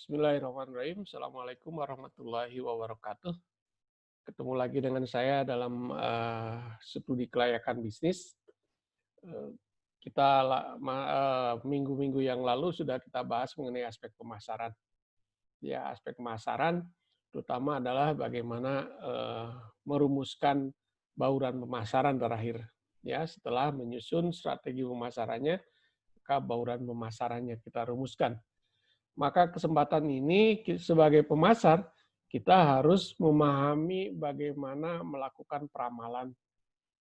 Bismillahirrahmanirrahim. Assalamualaikum warahmatullahi wabarakatuh. Ketemu lagi dengan saya dalam studi kelayakan bisnis. Eh, kita minggu-minggu yang lalu sudah kita bahas mengenai aspek pemasaran. Ya, aspek pemasaran terutama adalah bagaimana merumuskan bauran pemasaran terakhir. Ya, setelah menyusun strategi pemasarannya, maka bauran pemasarannya kita rumuskan. Maka kesempatan ini sebagai pemasar, kita harus memahami bagaimana melakukan peramalan.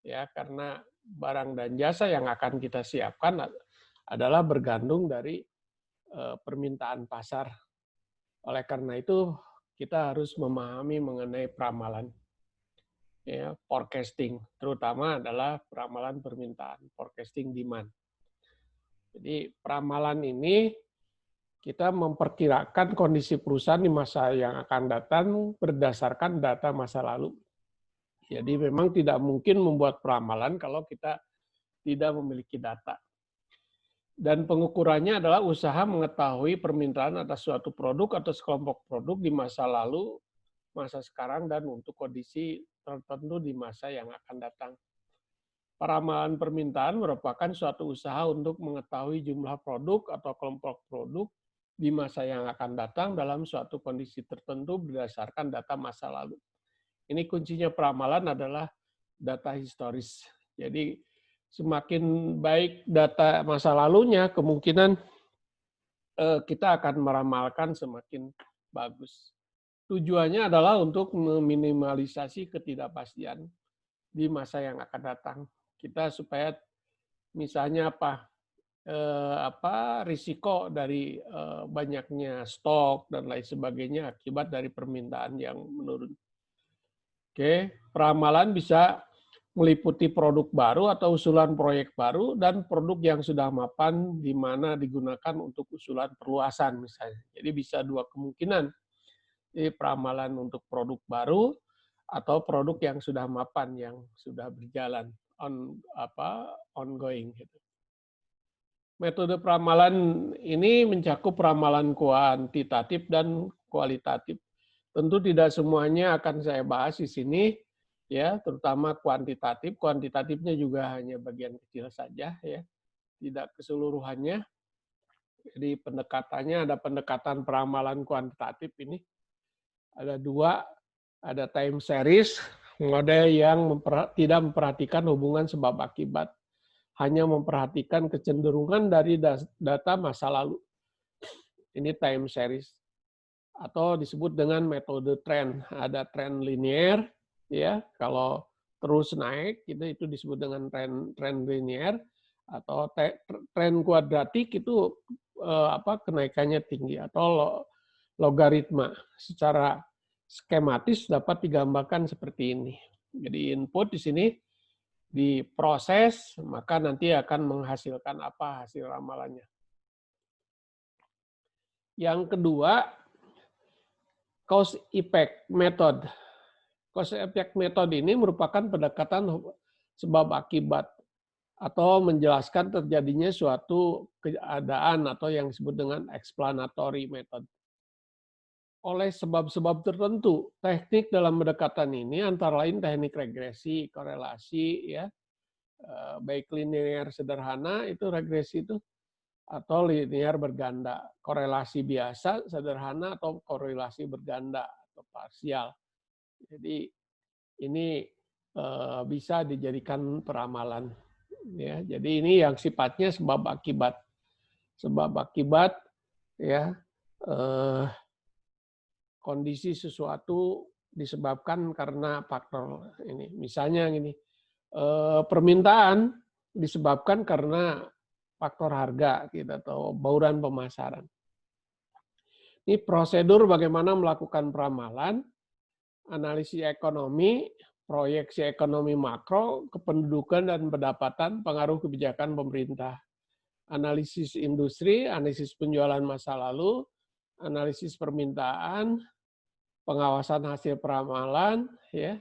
Ya, karena barang dan jasa yang akan kita siapkan adalah bergantung dari permintaan pasar. Oleh karena itu, kita harus memahami mengenai peramalan. Ya, forecasting, terutama adalah peramalan permintaan, forecasting demand. Jadi peramalan ini kita memperkirakan kondisi perusahaan di masa yang akan datang berdasarkan data masa lalu. Jadi memang tidak mungkin membuat peramalan kalau kita tidak memiliki data. Dan pengukurannya adalah usaha mengetahui permintaan atas suatu produk atau sekelompok produk di masa lalu, masa sekarang, dan untuk kondisi tertentu di masa yang akan datang. Peramalan permintaan merupakan suatu usaha untuk mengetahui jumlah produk atau kelompok produk di masa yang akan datang dalam suatu kondisi tertentu berdasarkan data masa lalu. Ini kuncinya peramalan adalah data historis. Jadi semakin baik data masa lalunya, kemungkinan kita akan meramalkan semakin bagus. Tujuannya adalah untuk meminimalisasi ketidakpastian di masa yang akan datang. Kita supaya misalnya risiko dari banyaknya stok dan lain sebagainya akibat dari permintaan yang menurun. Oke, peramalan bisa meliputi produk baru atau usulan proyek baru dan produk yang sudah mapan di mana digunakan untuk usulan perluasan misalnya. Jadi bisa dua kemungkinan. Jadi peramalan untuk produk baru atau produk yang sudah mapan, yang sudah berjalan ongoing gitu. Metode peramalan ini mencakup peramalan kuantitatif dan kualitatif. Tentu tidak semuanya akan saya bahas di sini, ya, terutama kuantitatif. Kuantitatifnya juga hanya bagian kecil saja, ya, tidak keseluruhannya. Jadi pendekatannya ada pendekatan peramalan kuantitatif ini. Ada dua, ada time series, model yang tidak memperhatikan hubungan sebab akibat, hanya memperhatikan kecenderungan dari data masa lalu. Ini time series. Atau disebut dengan metode tren. Ada tren linear, ya, kalau terus naik, itu disebut dengan tren linear, atau tren kuadratik itu kenaikannya tinggi, atau logaritma. Secara skematis dapat digambarkan seperti ini. Jadi input di sini diproses, maka nanti akan menghasilkan apa hasil ramalannya. Yang kedua, cause effect method. Cause effect method ini merupakan pendekatan sebab akibat atau menjelaskan terjadinya suatu keadaan atau yang disebut dengan explanatory method. Oleh sebab-sebab tertentu, teknik dalam pendekatan ini antara lain teknik regresi, korelasi, ya, baik linear sederhana itu regresi itu, atau linear berganda, korelasi biasa sederhana atau korelasi berganda atau parsial. Jadi ini bisa dijadikan peramalan, ya. Jadi ini yang sifatnya sebab akibat, ya, kondisi sesuatu disebabkan karena faktor ini. Misalnya gini, permintaan disebabkan karena faktor harga gitu, atau bauran pemasaran. Ini prosedur bagaimana melakukan peramalan, analisis ekonomi, proyeksi ekonomi makro, kependudukan dan pendapatan, pengaruh kebijakan pemerintah. Analisis industri, analisis penjualan masa lalu, analisis permintaan, pengawasan hasil peramalan, ya.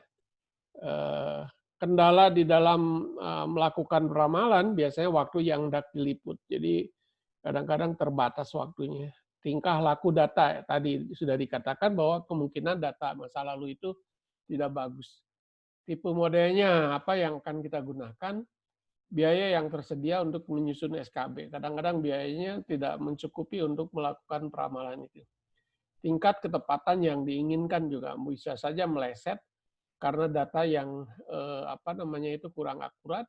Kendala di dalam melakukan peramalan biasanya waktu yang hendak diliput. Jadi kadang-kadang terbatas waktunya, tingkah laku data. Tadi sudah dikatakan bahwa kemungkinan data masa lalu itu tidak bagus. Tipe modelnya apa yang akan kita gunakan, biaya yang tersedia untuk menyusun SKB. Kadang-kadang biayanya tidak mencukupi untuk melakukan peramalan itu. Tingkat ketepatan yang diinginkan juga bisa saja meleset karena data yang kurang akurat,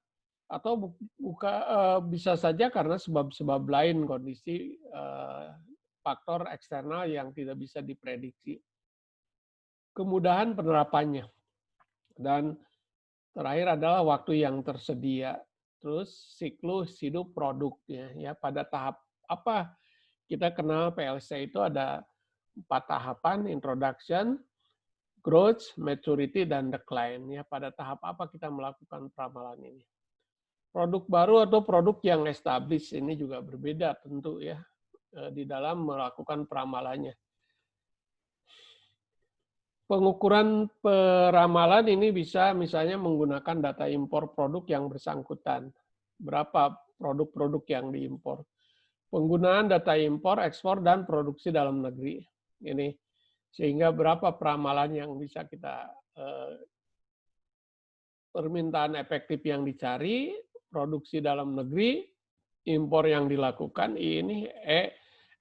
atau bisa saja karena sebab-sebab lain, kondisi faktor eksternal yang tidak bisa diprediksi. Kemudahan penerapannya. Dan terakhir adalah waktu yang tersedia. Terus siklus hidup produknya, ya, pada tahap apa kita kenal PLC itu ada 4 tahapan: introduction, growth, maturity, dan decline. Ya, pada tahap apa kita melakukan peramalan ini? Produk baru atau produk yang established ini juga berbeda tentu, ya, di dalam melakukan peramalannya. Pengukuran peramalan ini bisa misalnya menggunakan data impor produk yang bersangkutan. Berapa produk-produk yang diimpor. Penggunaan data impor, ekspor, dan produksi dalam negeri. Ini sehingga berapa peramalan yang bisa kita permintaan efektif yang dicari, produksi dalam negeri, impor yang dilakukan, ini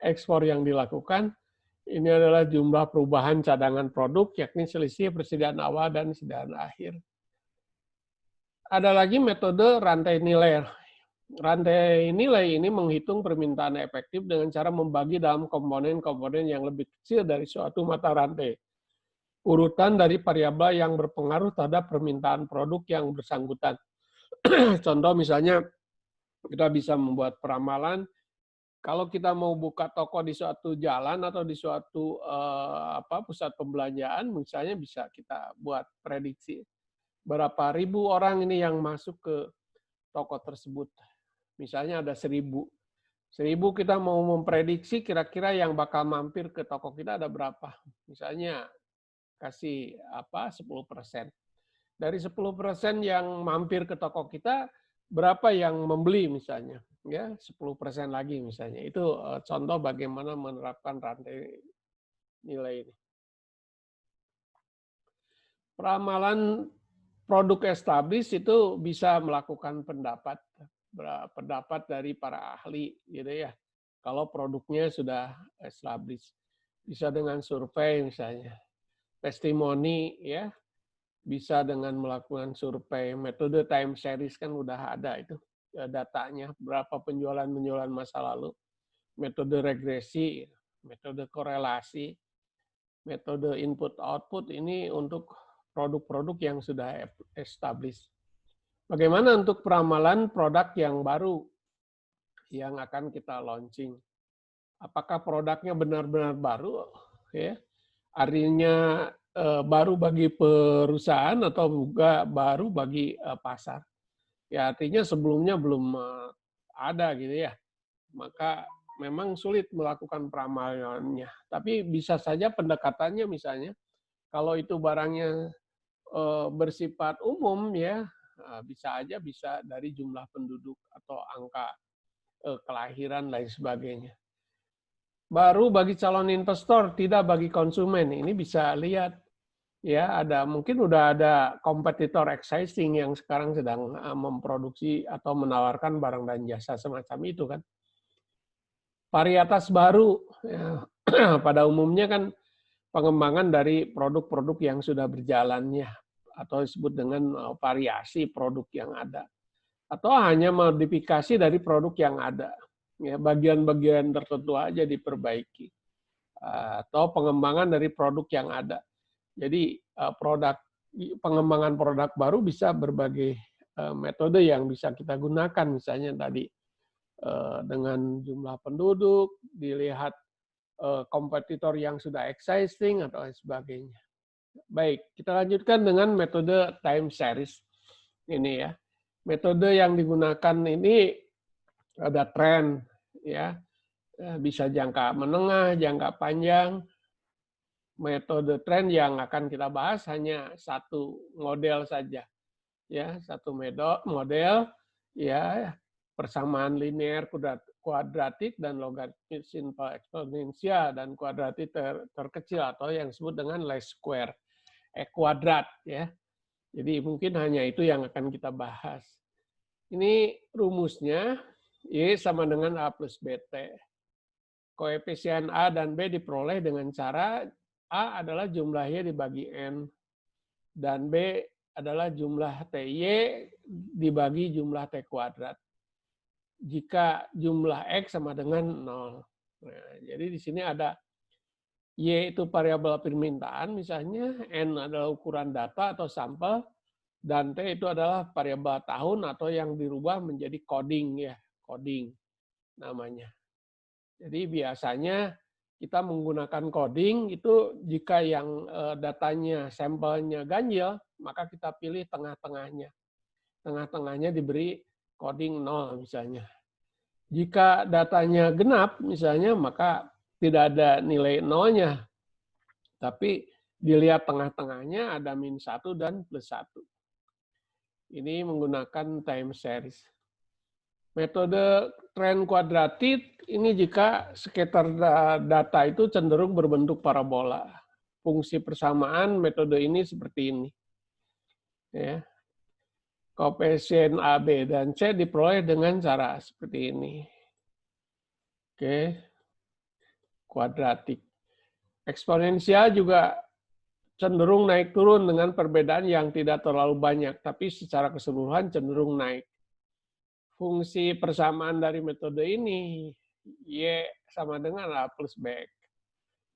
ekspor yang dilakukan. Ini adalah jumlah perubahan cadangan produk, yakni selisih persediaan awal dan persediaan akhir. Ada lagi metode rantai nilai. Rantai nilai ini menghitung permintaan efektif dengan cara membagi dalam komponen-komponen yang lebih kecil dari suatu mata rantai. Urutan dari variabel yang berpengaruh terhadap permintaan produk yang bersangkutan. Contoh misalnya, kita bisa membuat peramalan, kalau kita mau buka toko di suatu jalan atau di suatu pusat pembelanjaan, misalnya bisa kita buat prediksi berapa ribu orang ini yang masuk ke toko tersebut. Misalnya ada 1.000. 1.000 kita mau memprediksi kira-kira yang bakal mampir ke toko kita ada berapa. Misalnya kasih 10%. Dari 10% yang mampir ke toko kita, berapa yang membeli misalnya, ya 10% lagi misalnya. Itu contoh bagaimana menerapkan rantai nilai ini. Peramalan produk established itu bisa melakukan pendapat dari para ahli, gitu ya. Kalau produknya sudah established, bisa dengan survei misalnya, testimoni, ya. Bisa dengan melakukan survei, metode time series kan udah ada itu datanya, berapa penjualan masa lalu, metode regresi, metode korelasi, metode input-output, ini untuk produk-produk yang sudah established. Bagaimana untuk peramalan produk yang baru yang akan kita launching? Apakah produknya benar-benar baru? Ya, artinya baru bagi perusahaan atau juga baru bagi pasar. Ya, artinya sebelumnya belum ada gitu ya. Maka memang sulit melakukan peramalannya. Tapi bisa saja pendekatannya misalnya kalau itu barangnya bersifat umum, ya, bisa aja bisa dari jumlah penduduk atau angka kelahiran lain sebagainya. Baru bagi calon investor, tidak bagi konsumen. Ini bisa lihat, ya, mungkin udah ada kompetitor existing yang sekarang sedang memproduksi atau menawarkan barang dan jasa semacam itu kan. Varietas baru, ya, pada umumnya kan pengembangan dari produk-produk yang sudah berjalannya atau disebut dengan variasi produk yang ada, atau hanya modifikasi dari produk yang ada. Ya, bagian-bagian tertentu aja diperbaiki, atau pengembangan dari produk yang ada. Jadi pengembangan produk baru bisa berbagai metode yang bisa kita gunakan, misalnya tadi dengan jumlah penduduk, dilihat kompetitor yang sudah existing atau sebagainya. Baik, kita lanjutkan dengan metode time series ini, ya. Metode yang digunakan ini ada tren, ya, bisa jangka menengah, jangka panjang. Metode tren yang akan kita bahas hanya satu model saja, ya, satu model, ya, persamaan linear kuadratik dan logaritma simple eksponensial dan kuadratik terkecil atau yang disebut dengan least square kuadrat ya. Jadi mungkin hanya itu yang akan kita bahas. Ini rumusnya Y sama dengan A plus BT. Koefisien A dan B diperoleh dengan cara A adalah jumlah Y dibagi N dan B adalah jumlah TY dibagi jumlah T kuadrat. Jika jumlah X sama dengan 0. Nah, jadi di sini ada Y itu variabel permintaan misalnya, N adalah ukuran data atau sampel, dan T itu adalah variabel tahun atau yang dirubah menjadi coding ya, coding namanya. Jadi biasanya kita menggunakan coding itu jika yang datanya, sampelnya ganjil, maka kita pilih tengah-tengahnya. Tengah-tengahnya diberi coding 0 misalnya. Jika datanya genap misalnya, maka tidak ada nilai 0-nya. Tapi dilihat tengah-tengahnya ada -1 dan +1. Ini menggunakan time series. Metode tren kuadratik ini jika sekitar data itu cenderung berbentuk parabola. Fungsi persamaan metode ini seperti ini. Ya. Koefisien A, B, dan C diperoleh dengan cara seperti ini. Oke. Kuadratik. Eksponensial juga cenderung naik turun dengan perbedaan yang tidak terlalu banyak, tapi secara keseluruhan cenderung naik. Fungsi persamaan dari metode ini, Y sama dengan A plus BX.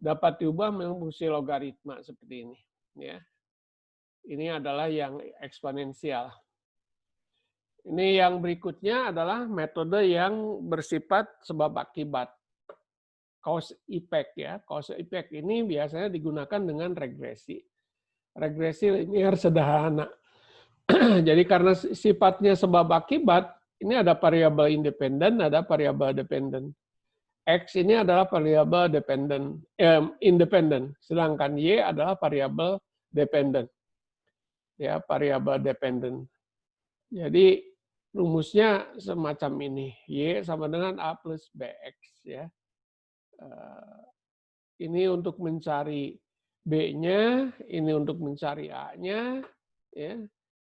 Dapat diubah menjadi fungsi logaritma seperti ini. Ya. Ini adalah yang eksponensial. Ini yang berikutnya adalah metode yang bersifat sebab akibat. Cause effect ya. Cause effect ini biasanya digunakan dengan regresi. Regresi linear sederhana. Jadi karena sifatnya sebab akibat, ini ada variabel independen, ada variabel dependen. X ini adalah variabel independen, sedangkan Y adalah variabel dependen. Ya, variabel dependen. Jadi rumusnya semacam ini, Y sama dengan A plus BX ya. Ini untuk mencari B-nya, ini untuk mencari A-nya, ya.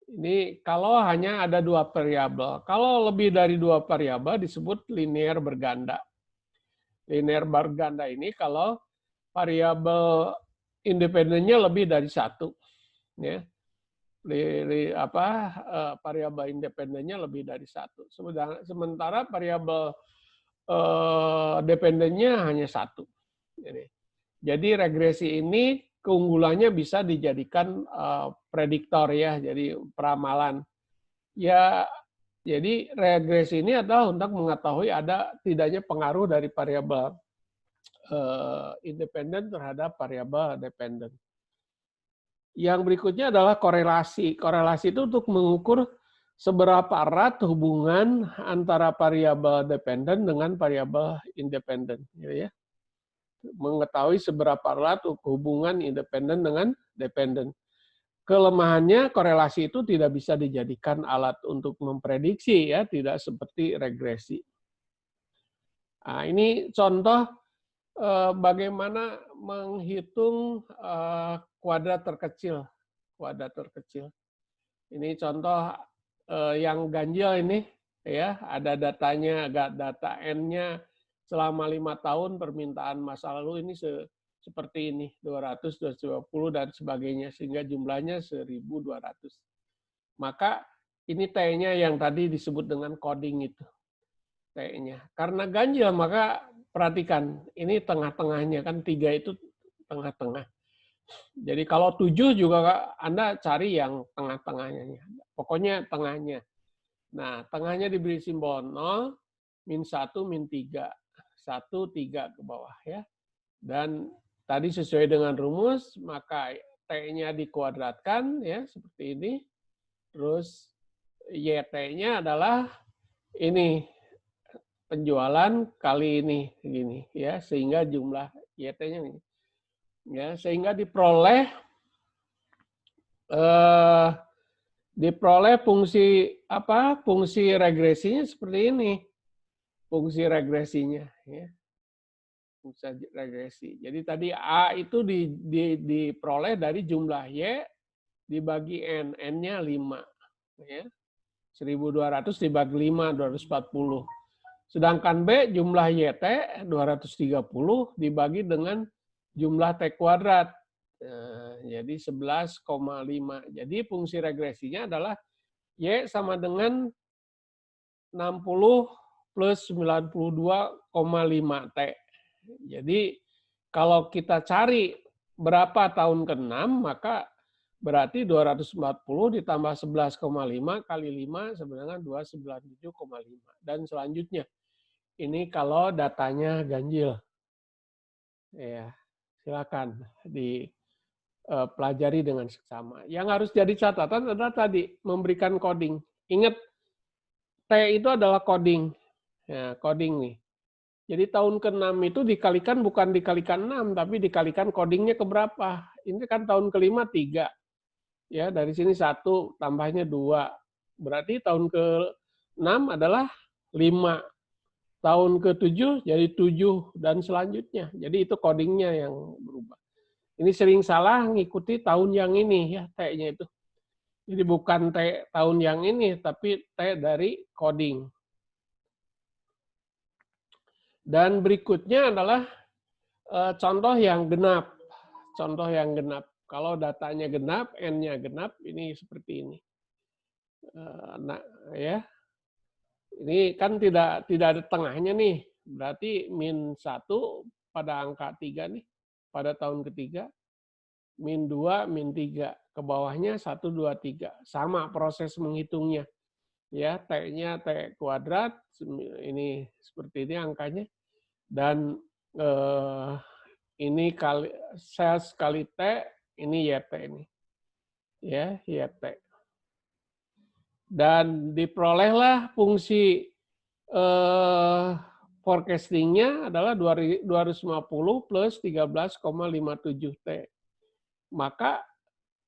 Ini kalau hanya ada dua variabel. Kalau lebih dari dua variabel disebut linear berganda. Linear berganda ini kalau variabel independennya lebih dari satu, ya. Variabel independennya lebih dari satu. Sementara variabel dependennya hanya satu. Jadi regresi ini keunggulannya bisa dijadikan prediktor ya, jadi peramalan. Ya, jadi regresi ini adalah untuk mengetahui ada tidaknya pengaruh dari variabel independen terhadap variabel dependen. Yang berikutnya adalah korelasi. Korelasi itu untuk mengukur seberapa erat hubungan antara variabel dependen dengan variabel independen, gitu ya. Mengetahui seberapa erat hubungan independen dengan dependen. Kelemahannya korelasi itu tidak bisa dijadikan alat untuk memprediksi ya, tidak seperti regresi. Nah, ini contoh bagaimana menghitung kuadrat terkecil. Kuadrat terkecil. Ini contoh yang ganjil ini ya, ada datanya, data N-nya selama 5 tahun permintaan masa lalu ini seperti ini, 200, 220 dan sebagainya, sehingga jumlahnya 1.200. Maka ini T-nya yang tadi disebut dengan coding itu. T-nya. Karena ganjil, maka perhatikan, ini tengah-tengahnya, kan 3 itu tengah-tengah. Jadi kalau 7 juga Anda cari yang tengah-tengahnya. Pokoknya tengahnya. Nah, tengahnya diberi simbol 0, -1, -3. 1, 3 ke bawah ya. Dan tadi sesuai dengan rumus, maka T-nya dikuadratkan ya seperti ini. Terus YT-nya adalah ini penjualan kali ini gini ya, sehingga jumlah YT-nya ini. Ya, sehingga diperoleh fungsi apa? Fungsi regresinya seperti ini. fungsi regresinya, ya. Fungsi regresi. Jadi tadi A itu diperoleh dari jumlah Y dibagi N. N-nya 5. Ya. 1.200 dibagi 5, 240. Sedangkan B jumlah YT 230 dibagi dengan jumlah T kuadrat. Jadi 11,5. Jadi fungsi regresinya adalah Y sama dengan 60 plus 92,5 T. Jadi kalau kita cari berapa tahun ke-6, maka berarti 240 ditambah 11,5 kali 5 sama dengan 297,5. Dan selanjutnya, ini kalau datanya ganjil. Ya, silakan dipelajari dengan seksama. Yang harus jadi catatan adalah tadi, memberikan coding. Ingat, T itu adalah coding. Ya, coding nih. Jadi tahun ke-6 itu dikalikan bukan dikalikan 6, tapi dikalikan codingnya ke berapa. Ini kan tahun ke-5 3. Ya, dari sini 1, tambahnya 2. Berarti tahun ke-6 adalah 5. Tahun ke-7 jadi 7 dan selanjutnya. Jadi itu codingnya yang berubah. Ini sering salah ngikuti tahun yang ini ya, T-nya itu. Jadi bukan T tahun yang ini, tapi T dari coding. Dan berikutnya adalah contoh yang genap. Contoh yang genap. Kalau datanya genap, N-nya genap, ini seperti ini. Nah, ya. Ini kan tidak ada tengahnya nih. Berarti min 1 pada angka 3 nih. Pada tahun ketiga. Min 2, min 3. Ke bawahnya 1, 2, 3. Sama proses menghitungnya. Ya, T-nya T kuadrat. Ini seperti ini angkanya. Dan ini kali sales kali T, ini YT ini. Ya, YT. Dan diperolehlah fungsi forecastingnya adalah 250 plus 13,57 T. Maka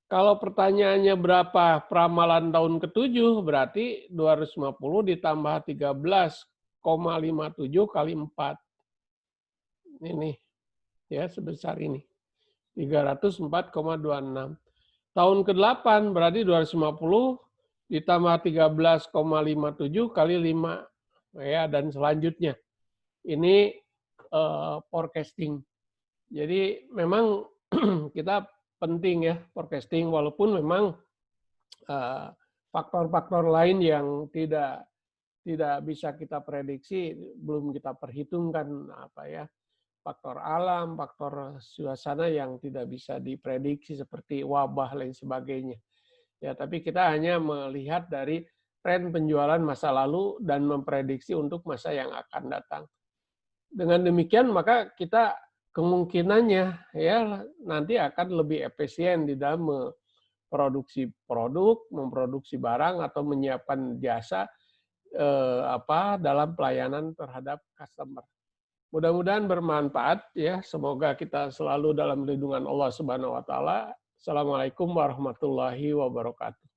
kalau pertanyaannya berapa peramalan tahun ke-7, berarti 250 ditambah 13,57 kali 4. Ini ya sebesar ini 304,26. Tahun ke-8 berarti 250 ditambah 13,57 kali 5 ya, dan selanjutnya ini forecasting. Jadi memang kita penting ya forecasting, walaupun memang faktor-faktor lain yang tidak bisa kita prediksi, belum kita perhitungkan apa ya, faktor alam, faktor suasana yang tidak bisa diprediksi seperti wabah lain sebagainya. Ya, tapi kita hanya melihat dari tren penjualan masa lalu dan memprediksi untuk masa yang akan datang. Dengan demikian maka kita kemungkinannya ya nanti akan lebih efisien di dalam memproduksi produk, memproduksi barang atau menyiapkan jasa dalam pelayanan terhadap customer. Mudah-mudahan bermanfaat ya. Semoga kita selalu dalam lindungan Allah Subhanahu wa taala. Assalamualaikum warahmatullahi wabarakatuh.